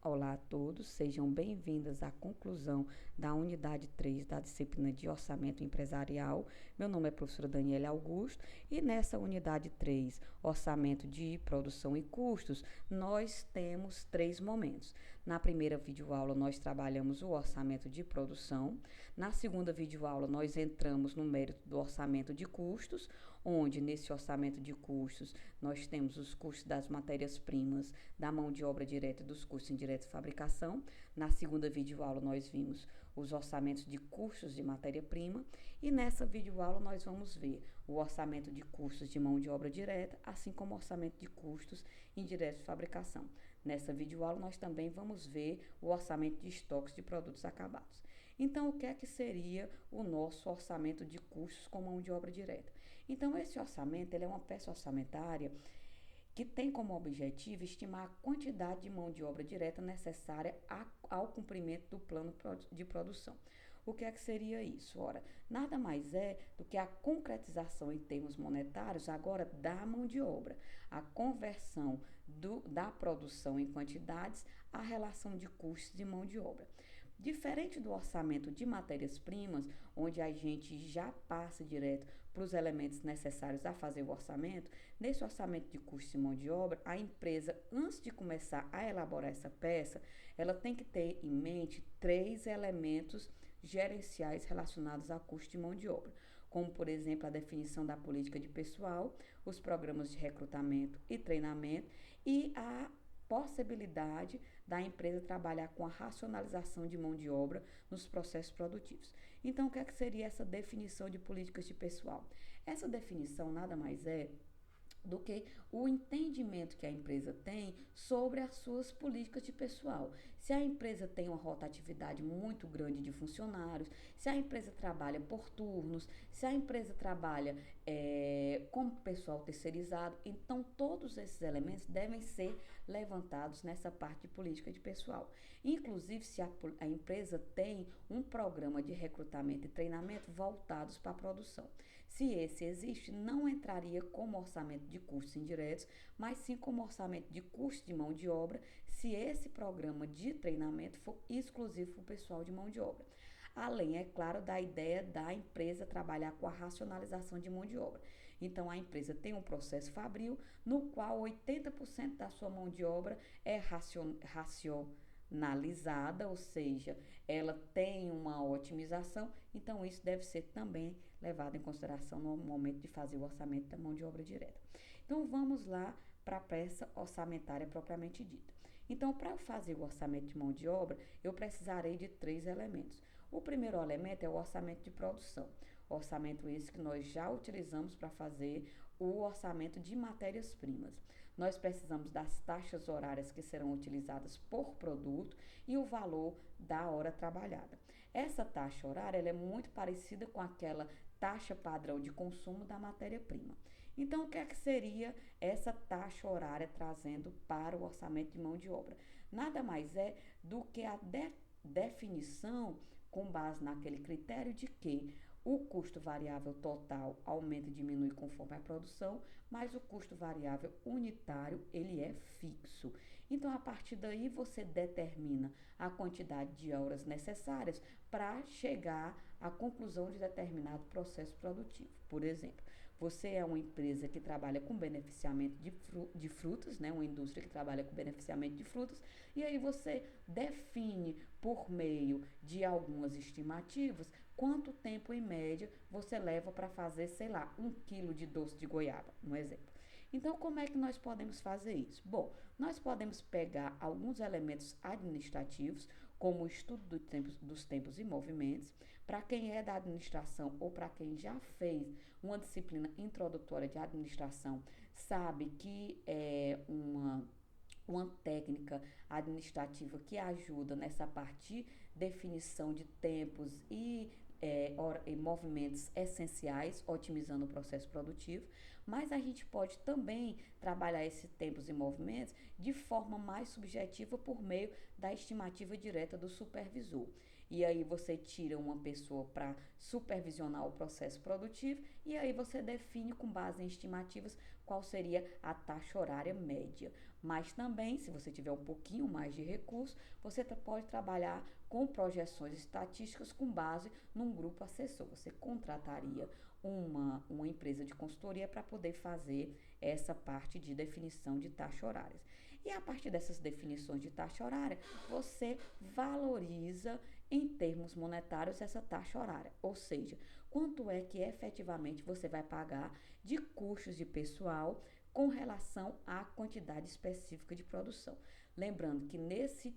Olá a todos, sejam bem-vindas à conclusão da unidade 3 da disciplina de Orçamento Empresarial. Meu nome é professora Daniela Augusto e nessa unidade 3, Orçamento de Produção e Custos, nós temos 3 momentos. Na primeira videoaula, nós trabalhamos o orçamento de produção. Na segunda videoaula, nós entramos no mérito do orçamento de custos, onde nesse orçamento de custos nós temos os custos das matérias-primas, da mão de obra direta e dos custos indiretos de fabricação. Na segunda videoaula nós vimos os orçamentos de custos de matéria-prima e nessa videoaula nós vamos ver o orçamento de custos de mão de obra direta, assim como o orçamento de custos indiretos de fabricação. Nessa videoaula nós também vamos ver o orçamento de estoques de produtos acabados. Então, o que é que seria o nosso orçamento de custos com mão de obra direta? Então, esse orçamento ele é uma peça orçamentária que tem como objetivo estimar a quantidade de mão de obra direta necessária ao cumprimento do plano de produção. O que é que seria isso? Ora, nada mais é do que a concretização em termos monetários agora da mão de obra, a conversão da produção em quantidades à relação de custos de mão de obra. Diferente do orçamento de matérias-primas, onde a gente já passa direto para os elementos necessários a fazer o orçamento, nesse orçamento de custos de mão de obra, a empresa, antes de começar a elaborar essa peça, ela tem que ter em mente 3 elementos gerenciais relacionados a custo de mão de obra, como, por exemplo, a definição da política de pessoal, os programas de recrutamento e treinamento e a possibilidade da empresa trabalhar com a racionalização de mão de obra nos processos produtivos. Então, o que é que seria essa definição de políticas de pessoal? Essa definição nada mais é do que o entendimento que a empresa tem sobre as suas políticas de pessoal. Se a empresa tem uma rotatividade muito grande de funcionários, se a empresa trabalha por turnos, se a empresa trabalha como pessoal terceirizado, então todos esses elementos devem ser levantados nessa parte de política de pessoal. Inclusive, se a empresa tem um programa de recrutamento e treinamento voltados para a produção. Se esse existe, não entraria como orçamento de custos indiretos, mas sim como orçamento de custo de mão de obra, se esse programa de treinamento for exclusivo para o pessoal de mão de obra. Além, é claro, da ideia da empresa trabalhar com a racionalização de mão de obra. Então, a empresa tem um processo fabril no qual 80% da sua mão de obra é racionalizada, ou seja, ela tem uma otimização, então isso deve ser também levado em consideração no momento de fazer o orçamento da mão de obra direta. Então vamos lá para a peça orçamentária propriamente dita. Então, para eu fazer o orçamento de mão de obra, eu precisarei de 3 elementos. O primeiro elemento é o orçamento de produção. Orçamento esse que nós já utilizamos para fazer o orçamento de matérias-primas. Nós precisamos das taxas horárias que serão utilizadas por produto e o valor da hora trabalhada. Essa taxa horária ela é muito parecida com aquela taxa padrão de consumo da matéria-prima. Então, o que é que seria essa taxa horária trazendo para o orçamento de mão de obra? Nada mais é do que a definição com base naquele critério de que o custo variável total aumenta e diminui conforme a produção, mas o custo variável unitário, ele é fixo. Então, a partir daí, você determina a quantidade de horas necessárias para chegar à conclusão de determinado processo produtivo. Por exemplo, você é uma empresa que trabalha com beneficiamento de frutas, né? Uma indústria que trabalha com beneficiamento de frutas, e aí você define por meio de algumas estimativas quanto tempo em média você leva para fazer, sei lá, 1 quilo de doce de goiaba, um exemplo. Então, como é que nós podemos fazer isso? Bom, nós podemos pegar alguns elementos administrativos, como o estudo dos tempos e movimentos. Para quem é da administração ou para quem já fez uma disciplina introdutória de administração, sabe que é uma técnica administrativa que ajuda nessa parte de definição de tempos e movimentos essenciais, otimizando o processo produtivo, mas a gente pode também trabalhar esses tempos e movimentos de forma mais subjetiva por meio da estimativa direta do supervisor. e aí você tira uma pessoa para supervisionar o processo produtivo, e aí você define com base em estimativas qual seria a taxa horária média. Mas também, se você tiver um pouquinho mais de recurso, você pode trabalhar com projeções estatísticas com base num grupo assessor. Você contrataria uma empresa de consultoria para poder fazer essa parte de definição de taxa horárias. E a partir dessas definições de taxa horária, você valoriza em termos monetários essa taxa horária, ou seja, quanto é que efetivamente você vai pagar de custos de pessoal com relação à quantidade específica de produção. Lembrando que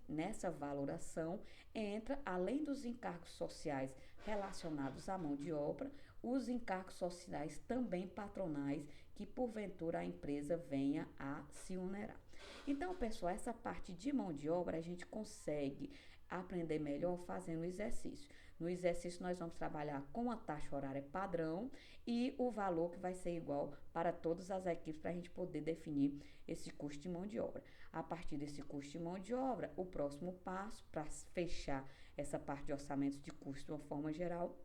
nessa valoração entra, além dos encargos sociais relacionados à mão de obra, os encargos sociais também patronais que porventura a empresa venha a se onerar. Então, pessoal, essa parte de mão de obra a gente consegue aprender melhor fazendo o exercício. No exercício, nós vamos trabalhar com a taxa horária padrão e o valor que vai ser igual para todas as equipes para a gente poder definir esse custo de mão de obra. A partir desse custo de mão de obra, o próximo passo para fechar essa parte de orçamentos de custo de uma forma geral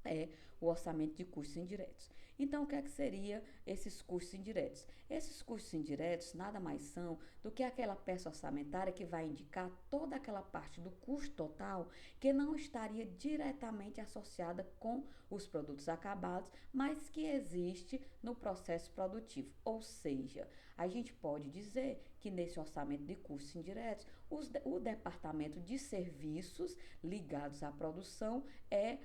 é o orçamento de custos indiretos. Então, o que é que seria esses custos indiretos? Esses custos indiretos nada mais são do que aquela peça orçamentária que vai indicar toda aquela parte do custo total que não estaria diretamente associada com os produtos acabados, mas que existe no processo produtivo. Ou seja, a gente pode dizer que nesse orçamento de custos indiretos, o departamento de serviços ligados à produção é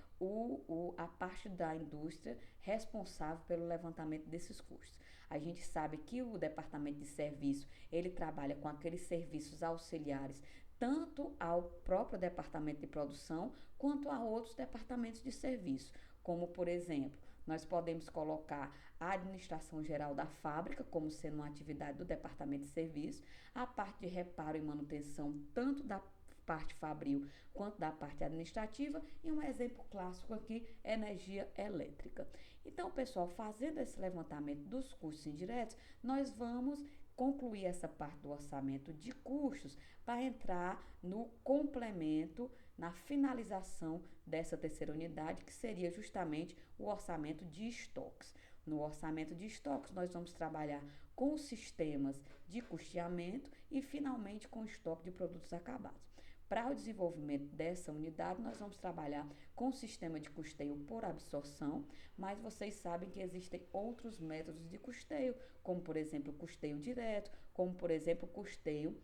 a parte da indústria responsável pelo levantamento desses custos. A gente sabe que o departamento de serviço, ele trabalha com aqueles serviços auxiliares, tanto ao próprio departamento de produção, quanto a outros departamentos de serviço, como, por exemplo, nós podemos colocar a administração geral da fábrica como sendo uma atividade do departamento de serviço, a parte de reparo e manutenção, tanto da parte fabril quanto da parte administrativa, e um exemplo clássico aqui, energia elétrica. Então, pessoal, fazendo esse levantamento dos custos indiretos, nós vamos concluir essa parte do orçamento de custos para entrar no complemento, na finalização dessa terceira unidade, que seria justamente o orçamento de estoques. No orçamento de estoques, nós vamos trabalhar com sistemas de custeamento e, finalmente, com o estoque de produtos acabados. Para o desenvolvimento dessa unidade, nós vamos trabalhar com o sistema de custeio por absorção, mas vocês sabem que existem outros métodos de custeio, como, por exemplo, o custeio direto, como, por exemplo, o custeio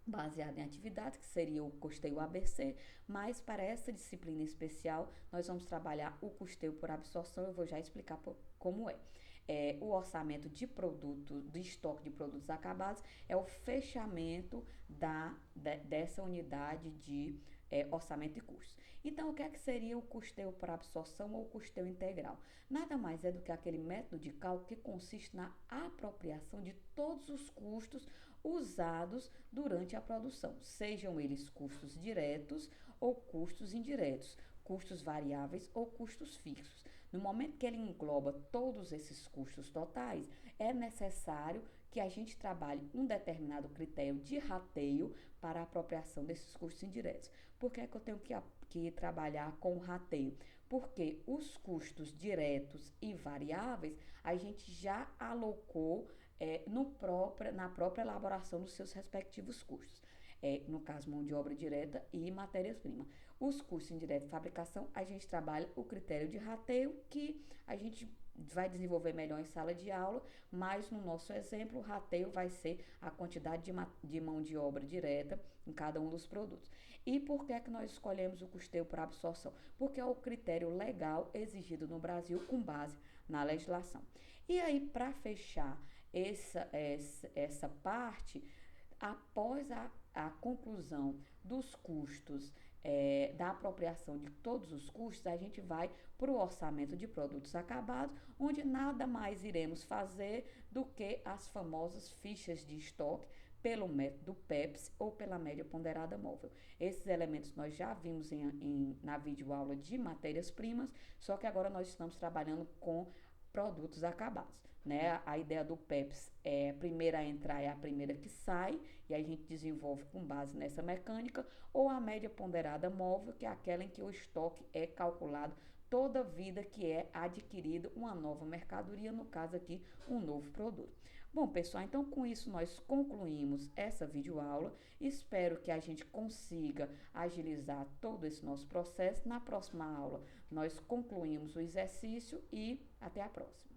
baseado em atividades, que seria o custeio ABC, mas para essa disciplina especial, nós vamos trabalhar o custeio por absorção, eu vou já explicar como é. O orçamento de produtos, de estoque de produtos acabados, é o fechamento dessa unidade de orçamento de custos. Então, o que é que seria o custeio por absorção ou custeio integral? Nada mais é do que aquele método de cálculo que consiste na apropriação de todos os custos usados durante a produção, sejam eles custos diretos ou custos indiretos, custos variáveis ou custos fixos. No momento que ele engloba todos esses custos totais, é necessário que a gente trabalhe um determinado critério de rateio para a apropriação desses custos indiretos. Por que é que eu tenho que trabalhar com o rateio? Porque os custos diretos e variáveis a gente já alocou na própria elaboração dos seus respectivos custos. No caso, mão de obra direta e matérias-primas. Os custos indiretos de fabricação, a gente trabalha o critério de rateio, que a gente vai desenvolver melhor em sala de aula, mas no nosso exemplo, o rateio vai ser a quantidade de mão de obra direta em cada um dos produtos. E por que é que nós escolhemos o custeio por absorção? Porque é o critério legal exigido no Brasil com base na legislação. E aí, para fechar essa parte, após a conclusão dos custos, da apropriação de todos os custos, a gente vai para o orçamento de produtos acabados, onde nada mais iremos fazer do que as famosas fichas de estoque pelo método PEPS ou pela média ponderada móvel. Esses elementos nós já vimos na videoaula de matérias-primas, só que agora nós estamos trabalhando com produtos acabados. Né? A ideia do PEPS é a primeira a entrar é a primeira que sai, e aí a gente desenvolve com base nessa mecânica, ou a média ponderada móvel, que é aquela em que o estoque é calculado toda vida que é adquirido uma nova mercadoria, no caso aqui, um novo produto. Bom, pessoal, então com isso nós concluímos essa videoaula. Espero que a gente consiga agilizar todo esse nosso processo. Na próxima aula, nós concluímos o exercício e até a próxima.